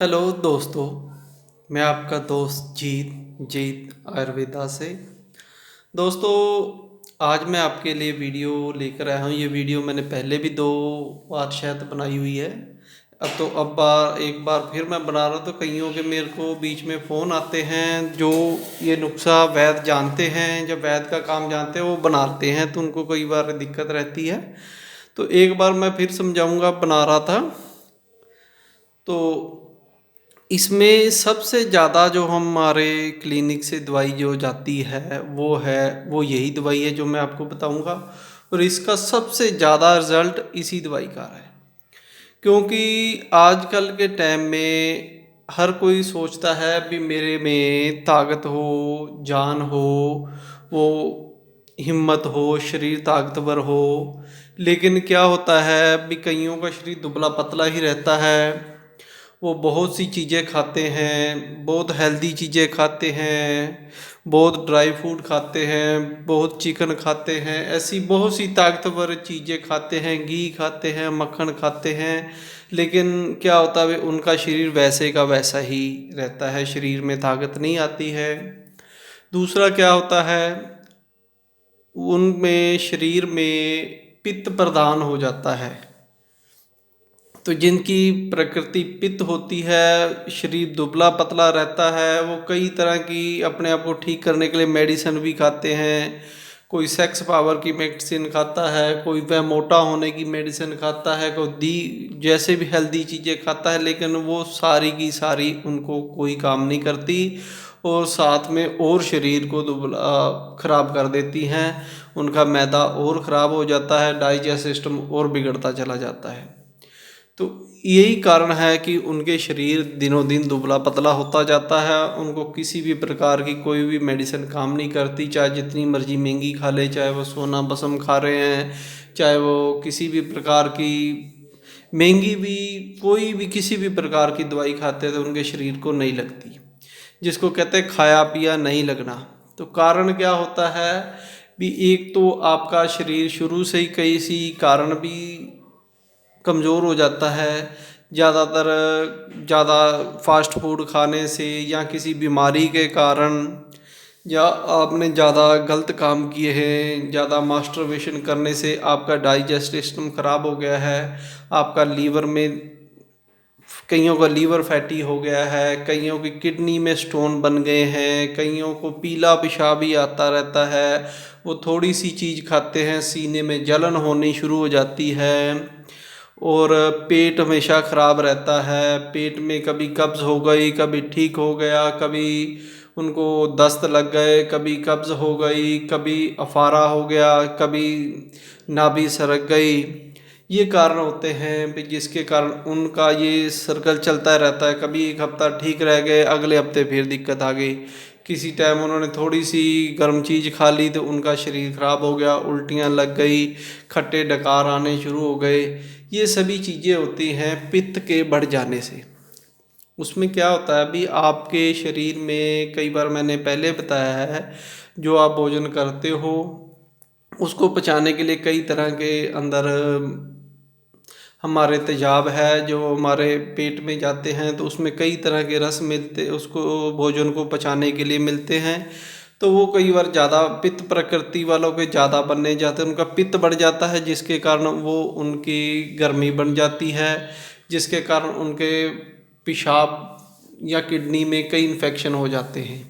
Hello दोस्तों। मैं आपका दोस्त जीत आयुर्वेदा से। दोस्तों, आज मैं आपके लिए वीडियो लेकर आया हूँ। ये वीडियो मैंने पहले भी 2 बार शायद बनाई हुई है। अब एक बार फिर मैं बना रहा हूँ। तो कईयों के मेरे को बीच में फ़ोन आते हैं जो ये नुस्खा वैद्य जानते हैं, जब वैद्य का काम जानते हैं वो बनाते हैं, तो उनको कई बार दिक्कत रहती है। तो एक बार मैं फिर समझाऊँगा, बना रहा था। तो इसमें सबसे ज़्यादा जो हमारे क्लिनिक से दवाई जो जाती है वो यही दवाई है जो मैं आपको बताऊंगा। और इसका सबसे ज़्यादा रिज़ल्ट इसी दवाई का है, क्योंकि आजकल के टाइम में हर कोई सोचता है भी मेरे में ताकत हो, जान हो, वो हिम्मत हो, शरीर ताकतवर हो। लेकिन क्या होता है भी कईयों का शरीर दुबला पतला ही रहता है। वो बहुत सी चीज़ें खाते हैं, बहुत हेल्दी चीज़ें खाते हैं, बहुत ड्राई फ्रूट खाते हैं, बहुत चिकन खाते हैं, ऐसी बहुत सी ताकतवर चीज़ें खाते हैं, घी खाते हैं, मक्खन खाते हैं। लेकिन क्या होता है, उनका शरीर वैसे का वैसा ही रहता है, शरीर में ताकत नहीं आती है। दूसरा क्या होता है, उनमें शरीर में पित्त प्रदान हो जाता है। तो जिनकी प्रकृति पित्त होती है, शरीर दुबला पतला रहता है, वो कई तरह की अपने आप को ठीक करने के लिए मेडिसिन भी खाते हैं। कोई सेक्स पावर की मेडिसिन खाता है, कोई वह मोटा होने की मेडिसिन खाता है, कोई दी जैसे भी हेल्दी चीज़ें खाता है, लेकिन वो सारी की सारी उनको कोई काम नहीं करती, और साथ में और शरीर को दुबला खराब कर देती हैं। उनका मैदा और ख़राब हो जाता है, डाइजेस्ट सिस्टम और बिगड़ता चला जाता है। तो यही कारण है कि उनके शरीर दिनों दिन दुबला पतला होता जाता है। उनको किसी भी प्रकार की कोई भी मेडिसिन काम नहीं करती, चाहे जितनी मर्जी महंगी खा ले, चाहे वो सोना बसम खा रहे हैं, चाहे वो किसी भी प्रकार की महंगी भी कोई भी किसी भी प्रकार की दवाई खाते हैं, तो उनके शरीर को नहीं लगती, जिसको कहते हैं खाया पिया नहीं लगना। तो कारण क्या होता है भी, एक तो आपका शरीर शुरू से ही कई सी कारण भी कमज़ोर हो जाता है। ज़्यादातर ज़्यादा फास्ट फूड खाने से, या किसी बीमारी के कारण, या आपने ज़्यादा गलत काम किए हैं, ज़्यादा मास्टरबेशन करने से आपका डाइजेस्ट सिस्टम ख़राब हो गया है। आपका लीवर में, कईयों का लीवर फैटी हो गया है, कईयों की किडनी में स्टोन बन गए हैं, कईयों को पीला पेशाब ही आता रहता है। वो थोड़ी सी चीज़ खाते हैं, सीने में जलन होनी शुरू हो जाती है, और पेट हमेशा ख़राब रहता है। पेट में कभी कब्ज़ हो गई, कभी ठीक हो गया, कभी उनको दस्त लग गए, कभी कब्ज़ हो गई, कभी अफारा हो गया, कभी नाभि सरक गई। ये कारण होते हैं भी, जिसके कारण उनका ये सर्कल चलता रहता है। कभी एक हफ्ता ठीक रह गए, अगले हफ्ते फिर दिक्कत आ गई। किसी टाइम उन्होंने थोड़ी सी गर्म चीज़ खा ली तो उनका शरीर ख़राब हो गया, उल्टियाँ लग गई, खट्टे डकार आने शुरू हो गए। ये सभी चीज़ें होती हैं पित्त के बढ़ जाने से। उसमें क्या होता है अभी आपके शरीर में, कई बार मैंने पहले बताया है, जो आप भोजन करते हो उसको पचाने के लिए कई तरह के अंदर हमारे तेजाब है जो हमारे पेट में जाते हैं, तो उसमें कई तरह के रस मिलते, उसको भोजन को पचाने के लिए मिलते हैं। तो वो कई बार ज़्यादा पित्त प्रकृति वालों के ज़्यादा बनने जाते हैं, उनका पित्त बढ़ जाता है, जिसके कारण वो उनकी गर्मी बन जाती है, जिसके कारण उनके पेशाब या किडनी में कई इन्फेक्शन हो जाते हैं।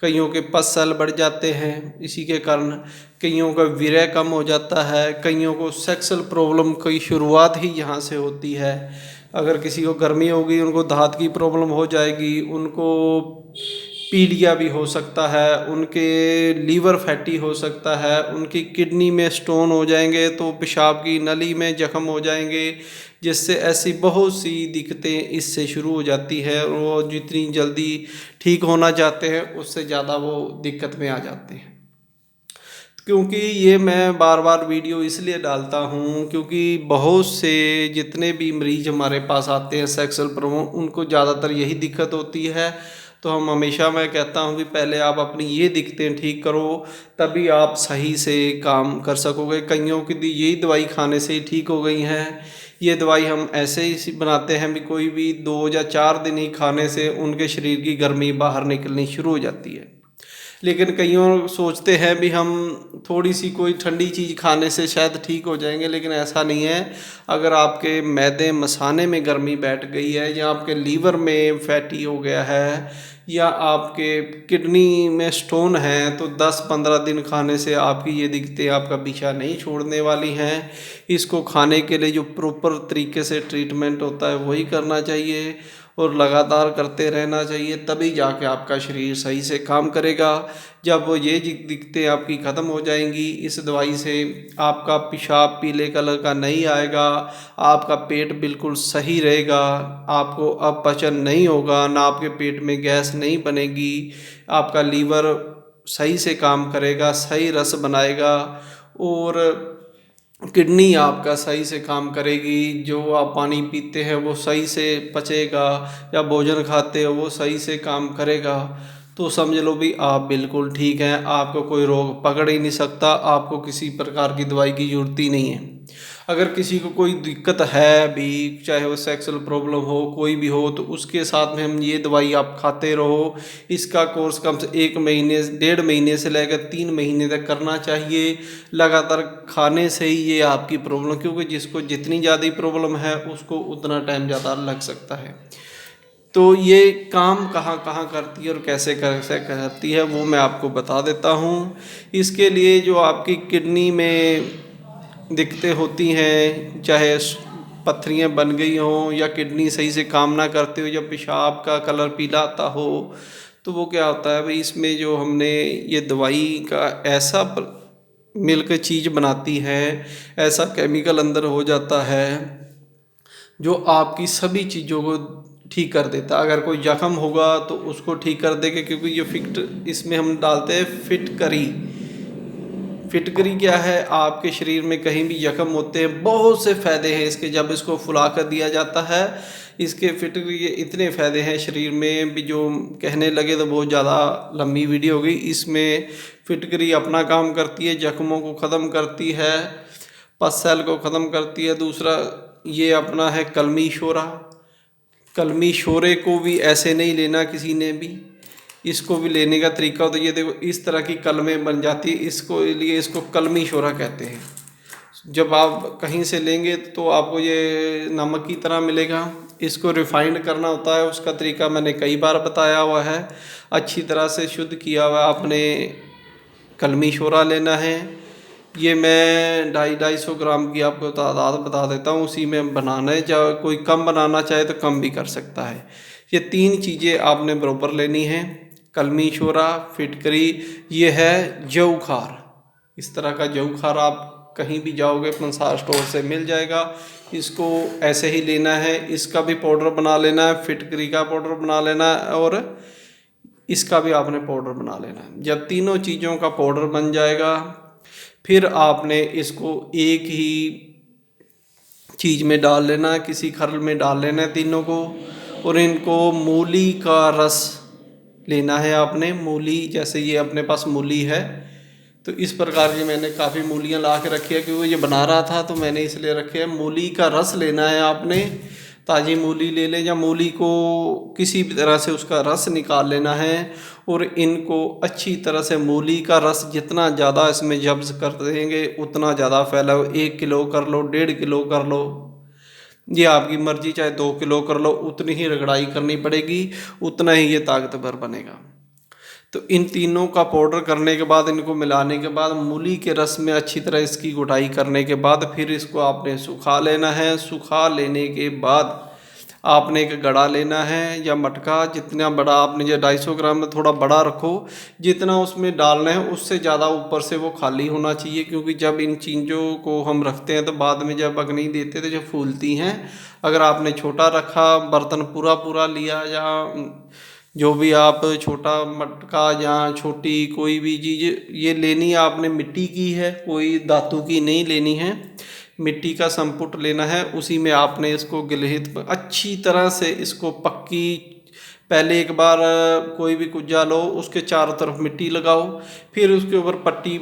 कईयों के पस सेल बढ़ जाते हैं इसी के कारण, कईयों का वीर्य कम हो जाता है, कईयों को सेक्सुअल प्रॉब्लम की शुरुआत ही यहाँ से होती है। अगर किसी को गर्मी होगी, उनको दांत की प्रॉब्लम हो जाएगी, उनको पीलिया भी हो सकता है, उनके लीवर फैटी हो सकता है, उनकी किडनी में स्टोन हो जाएंगे, तो पेशाब की नली में जख्म हो जाएंगे, जिससे ऐसी बहुत सी दिक्कतें इससे शुरू हो जाती है। और वो जितनी जल्दी ठीक होना चाहते हैं उससे ज़्यादा वो दिक्कत में आ जाते हैं। क्योंकि ये मैं बार बार वीडियो इसलिए डालता हूँ क्योंकि बहुत से जितने भी मरीज हमारे पास आते हैं सेक्सुअल प्रॉब्लम, उनको ज़्यादातर यही दिक्कत होती है। तो हम हमेशा, मैं कहता हूँ कि पहले आप अपनी ये दिक्कतें ठीक करो, तभी आप सही से काम कर सकोगे। कईयों की यही दवाई खाने से ही ठीक हो गई हैं, ये दवाई हम ऐसे ही बनाते हैं भी कोई भी 2 या 4 दिन ही खाने से उनके शरीर की गर्मी बाहर निकलनी शुरू हो जाती है। लेकिन कईयों सोचते हैं भी हम थोड़ी सी कोई ठंडी चीज़ खाने से शायद ठीक हो जाएंगे, लेकिन ऐसा नहीं है। अगर आपके मैदे मसाने में गर्मी बैठ गई है, या आपके लीवर में फैटी हो गया है, या आपके किडनी में स्टोन है, तो 10-15 दिन खाने से आपकी ये दिक्कतें आपका पीछा नहीं छोड़ने वाली हैं। इसको खाने के लिए जो प्रॉपर तरीके से ट्रीटमेंट होता है वही करना चाहिए और लगातार करते रहना चाहिए, तभी जाके आपका शरीर सही से काम करेगा। जब वो ये दिक्कतें आपकी ख़त्म हो जाएंगी, इस दवाई से आपका पेशाब पीले कलर का नहीं आएगा, आपका पेट बिल्कुल सही रहेगा, आपको अपचन नहीं होगा, ना आपके पेट में गैस नहीं बनेगी, आपका लीवर सही से काम करेगा, सही रस बनाएगा, और किडनी आपका सही से काम करेगी। जो आप पानी पीते हैं वो सही से पचेगा, या भोजन खाते हो वो सही से काम करेगा। तो समझ लो भी आप बिल्कुल ठीक हैं, आपको कोई रोग पकड़ ही नहीं सकता, आपको किसी प्रकार की दवाई की ज़रूरत ही नहीं है। अगर किसी को कोई दिक्कत है भी, चाहे वो सेक्सुअल प्रॉब्लम हो, कोई भी हो, तो उसके साथ में हम ये दवाई आप खाते रहो। इसका कोर्स कम से 1 महीने 1.5 महीने से लेकर 3 महीने तक करना चाहिए। लगातार खाने से ही ये आपकी प्रॉब्लम, क्योंकि जिसको जितनी ज़्यादा प्रॉब्लम है उसको उतना टाइम ज़्यादा लग सकता है। तो ये काम कहाँ कहाँ करती है और कैसे कैसे करती है वो मैं आपको बता देता हूँ। इसके लिए जो आपकी किडनी में दिक्कतें होती हैं, चाहे पत्थरियाँ बन गई हों, या किडनी सही से काम ना करते हो, या पेशाब का कलर पीला आता हो, तो वो क्या होता है भाई, इसमें जो हमने ये दवाई का ऐसा मिलकर चीज़ बनाती है, ऐसा केमिकल अंदर हो जाता है जो आपकी सभी चीज़ों को ठीक कर देता है। अगर कोई जख्म होगा तो उसको ठीक कर देगा, क्योंकि ये इसमें हम डालते हैं फिटकरी। फिटकरी क्या है, आपके शरीर में कहीं भी जख्म होते हैं, बहुत से फ़ायदे हैं इसके। जब इसको फुला कर दिया जाता है, इसके फिटकरी के इतने फ़ायदे हैं शरीर में भी, जो कहने लगे तो बहुत ज़्यादा लंबी वीडियो हो गई। इसमें फिटकरी अपना काम करती है, जख्मों को ख़त्म करती है, पस सेल को ख़त्म करती है। दूसरा ये अपना है कलमी शोरा। कलमी शोरे को भी ऐसे नहीं लेना किसी ने भी, इसको भी लेने का तरीका होता है। ये देखो इस तरह की कलमें बन जाती है, इसको लिए इसको कलमी शोरा कहते हैं। जब आप कहीं से लेंगे तो आपको ये नमक की तरह मिलेगा। इसको रिफाइंड करना होता है, उसका तरीका मैंने कई बार बताया हुआ है। अच्छी तरह से शुद्ध किया हुआ आपने कलमी शोरा लेना है। ये मैं 250-250 ग्राम की आपको तादाद बता देता हूँ, उसी में बनाना है। चाहे कोई कम बनाना चाहे तो कम भी कर सकता है। ये 3 चीज़ें आपने बराबर लेनी है, कलमी शोरा, फिटकरी, ये है जव खार। इस तरह का जव खार आप कहीं भी जाओगे पंसार स्टोर से मिल जाएगा। इसको ऐसे ही लेना है, इसका भी पाउडर बना लेना है, फिटकरी का पाउडर बना लेना है, और इसका भी आपने पाउडर बना लेना है। जब तीनों चीज़ों का पाउडर बन जाएगा, फिर आपने इसको एक ही चीज़ में डाल लेना है, किसी खरल में डाल लेना है तीनों को, और इनको मूली का रस लेना है आपने। मूली, जैसे ये अपने पास मूली है, तो इस प्रकार की मैंने काफ़ी मूलियाँ ला के रखी है, क्योंकि ये बना रहा था तो मैंने इसलिए रखे है। मूली का रस लेना है आपने, ताज़ी मूली ले लें, या मूली को किसी भी तरह से उसका रस निकाल लेना है, और इनको अच्छी तरह से मूली का रस जितना ज़्यादा इसमें जब्स कर देंगे उतना ज़्यादा फैलाओ। 1 किलो कर लो, 1.5 किलो कर लो, ये आपकी मर्जी, चाहे 2 किलो कर लो, उतनी ही रगड़ाई करनी पड़ेगी, उतना ही ये ताकतवर बनेगा। तो इन तीनों का पाउडर करने के बाद, इनको मिलाने के बाद, मूली के रस में अच्छी तरह इसकी घुटाई करने के बाद, फिर इसको आपने सुखा लेना है। सुखा लेने के बाद आपने एक गड़ा लेना है या मटका, जितना बड़ा आपने, जो 250 ग्राम में थोड़ा बड़ा रखो, जितना उसमें डालना है उससे ज़्यादा ऊपर से वो खाली होना चाहिए, क्योंकि जब इन चीज़ों को हम रखते हैं तो बाद में जब अग्नि देते तो जो फूलती हैं। अगर आपने छोटा रखा बर्तन, पूरा पूरा लिया, या जो भी आप छोटा मटका या छोटी कोई भी चीज़ ये लेनी है आपने, मिट्टी की है, कोई धातु की नहीं लेनी है, मिट्टी का संपुट लेना है। उसी में आपने इसको गिलहित अच्छी तरह से इसको पक्की, पहले एक बार कोई भी कुज्जा लो, उसके चारों तरफ मिट्टी लगाओ, फिर उसके ऊपर पट्टी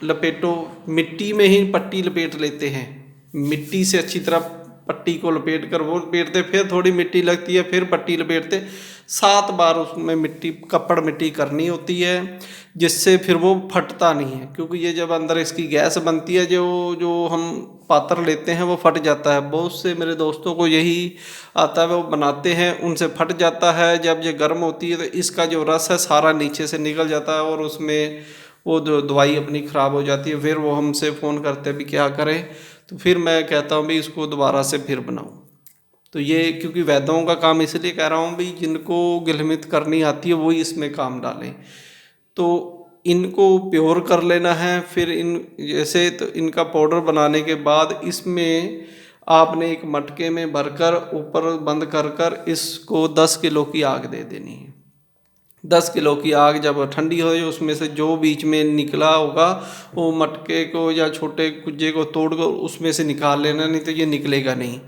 लपेटो। मिट्टी में ही पट्टी लपेट लेते हैं, मिट्टी से अच्छी तरह पट्टी को लपेट कर वो लपेटते, फिर थोड़ी मिट्टी लगती है, फिर पट्टी लपेटते, 7 बार उसमें मिट्टी करनी होती है, जिससे फिर वो फटता नहीं है। क्योंकि ये जब अंदर इसकी गैस बनती है, जो जो हम पात्र लेते हैं वो फट जाता है। बहुत से मेरे दोस्तों को यही आता है, वो बनाते हैं उनसे फट जाता है। जब ये गर्म होती है तो इसका जो रस है सारा नीचे से निकल जाता है और उसमें वो जो दवाई अपनी ख़राब हो जाती है। फिर वो हमसे फ़ोन करते हैं भी क्या करें, तो फिर मैं कहता हूँ भी इसको दोबारा से फिर बनाओ। तो ये क्योंकि वैद्यों का काम इसलिए कह रहा हूँ भी जिनको गिलमित करनी आती है वही इसमें काम डालें। तो इनको प्योर कर लेना है। फिर इन जैसे तो इनका पाउडर बनाने के बाद इसमें आपने एक मटके में भरकर ऊपर बंद कर कर इसको 10 किलो की आग दे देनी है। 10 किलो की आग जब ठंडी हो जाए, उसमें से जो बीच में निकला होगा वो मटके को या छोटे कुज्जे को तोड़ कर उसमें से निकाल लेना, नहीं तो ये निकलेगा नहीं।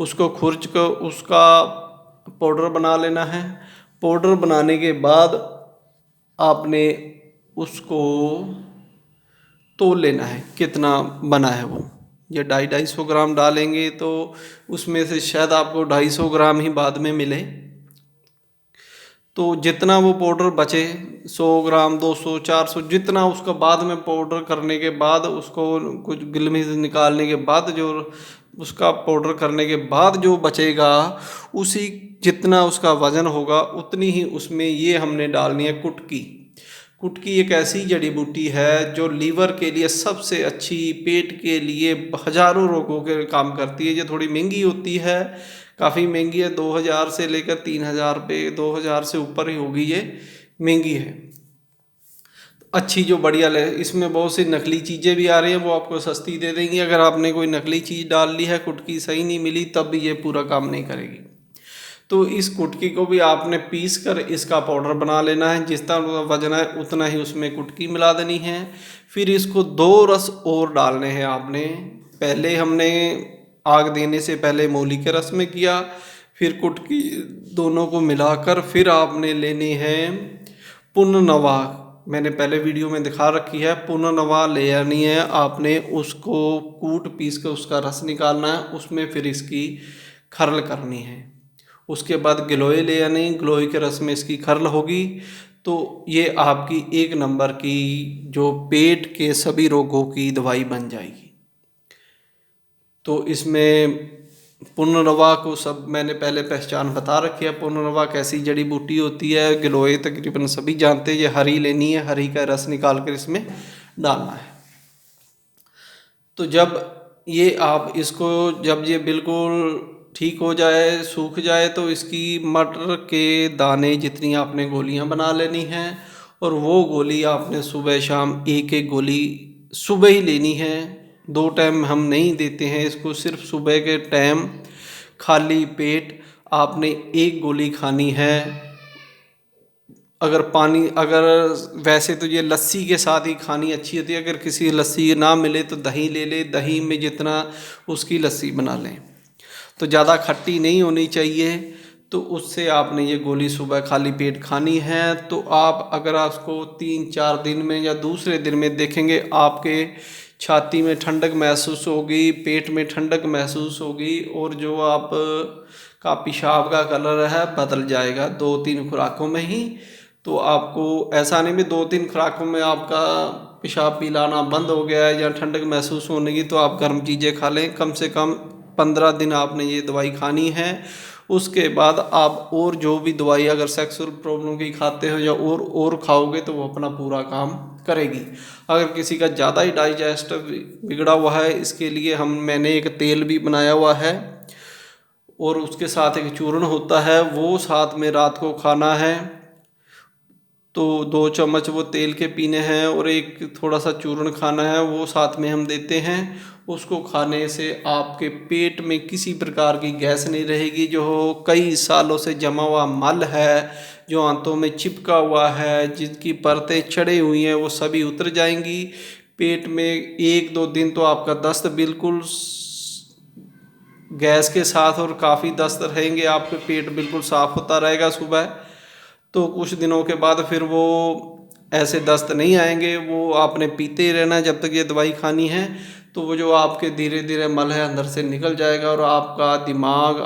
उसको खुरच कर उसका पाउडर बना लेना है। पाउडर बनाने के बाद आपने उसको तोल लेना है कितना बना है वो। ये 250-250 ग्राम डालेंगे तो उसमें से शायद आपको 250 ग्राम ही बाद में मिले। तो जितना वो पाउडर बचे, 100 ग्राम 200 400 जितना उसका बाद में पाउडर करने के बाद उसको कुछ गिलमी से निकालने के बाद जो उसका पाउडर करने के बाद जो बचेगा, उसी जितना उसका वज़न होगा उतनी ही उसमें ये हमने डालनी है कुटकी। कुटकी एक ऐसी जड़ी बूटी है जो लीवर के लिए सबसे अच्छी, पेट के लिए हज़ारों रोगों के काम करती है। ये थोड़ी महंगी होती है, काफ़ी महंगी है, 2000 से लेकर 3000 रुपये, 2000 से ऊपर ही होगी, ये महंगी है। अच्छी जो बढ़िया ले, इसमें बहुत सी नकली चीज़ें भी आ रही हैं, वो आपको सस्ती दे देंगी। अगर आपने कोई नकली चीज़ डाल ली है, कुटकी सही नहीं मिली, तब भी ये पूरा काम नहीं करेगी। तो इस कुटकी को भी आपने पीस कर इसका पाउडर बना लेना है। जितना वजन है उतना ही उसमें कुटकी मिला देनी है। फिर इसको 2 रस और डालने हैं आपने। पहले हमने आग देने से पहले मौली के रस में किया, फिर कुटकी, दोनों को मिलाकर फिर आपने लेनी है पुनर्नवा। मैंने पहले वीडियो में दिखा रखी है, पुनर्नवा ले आनी है आपने। उसको कूट पीस कर उसका रस निकालना है, उसमें फिर इसकी खरल करनी है। उसके बाद गिलोय ले आनी, गिलोय के रस में इसकी खरल होगी। तो ये आपकी 1 नंबर की जो पेट के सभी रोगों की दवाई बन जाएगी। तो इसमें पुनर्नवा को सब मैंने पहले पहचान बता रखी है, पुनर्नवा कैसी जड़ी बूटी होती है। गिलोय तकरीबन सभी जानते हैं। ये हरी लेनी है, हरी का रस निकाल कर इसमें डालना है। तो जब ये आप इसको जब ये बिल्कुल ठीक हो जाए, सूख जाए, तो इसकी मटर के दाने जितनी आपने गोलियां बना लेनी हैं। और वो गोली आपने सुबह शाम एक एक गोली सुबह ही लेनी है। 2 टाइम हम नहीं देते हैं इसको, सिर्फ सुबह के टाइम खाली पेट आपने एक गोली खानी है। अगर वैसे तो ये लस्सी के साथ ही खानी अच्छी होती है। अगर किसी लस्सी ना मिले तो दही ले ले, दही में जितना उसकी लस्सी बना लें। तो ज़्यादा खट्टी नहीं होनी चाहिए। तो उससे आपने ये गोली सुबह खाली पेट खानी है। तो आप अगर आपको 3-4 दिन में या दूसरे दिन में देखेंगे, आपके छाती में ठंडक महसूस होगी, पेट में ठंडक महसूस होगी, और जो आप का पेशाब का कलर है बदल जाएगा 2-3 खुराकों में ही। तो आपको ऐसा नहीं भी 2-3 खुराकों में आपका पेशाब पिलाना बंद हो गया है या ठंडक महसूस होने की, तो आप गर्म चीज़ें खा लें। कम से कम 15 दिन आपने ये दवाई खानी है। उसके बाद आप और जो भी दवाई अगर सेक्सुअल प्रॉब्लम की खाते हो या और खाओगे तो वो अपना पूरा काम करेगी। अगर किसी का ज़्यादा ही डाइजेस्टिव बिगड़ा हुआ है, इसके लिए मैंने एक तेल भी बनाया हुआ है, और उसके साथ एक चूर्ण होता है, वो साथ में रात को खाना है। तो 2 चम्मच वो तेल के पीने हैं और एक थोड़ा सा चूर्ण खाना है, वो साथ में हम देते हैं। उसको खाने से आपके पेट में किसी प्रकार की गैस नहीं रहेगी। जो कई सालों से जमा हुआ मल है, जो आंतों में चिपका हुआ है, जिनकी परतें चढ़ी हुई हैं, वो सभी उतर जाएंगी। पेट में 1-2 दिन तो आपका दस्त बिल्कुल गैस के साथ और काफ़ी दस्त रहेंगे, आपके पेट बिल्कुल साफ़ होता रहेगा सुबह। तो कुछ दिनों के बाद फिर वो ऐसे दस्त नहीं आएंगे, वो आपने पीते ही रहना जब तक ये दवाई खानी है। तो वो जो आपके धीरे धीरे मल है अंदर से निकल जाएगा और आपका दिमाग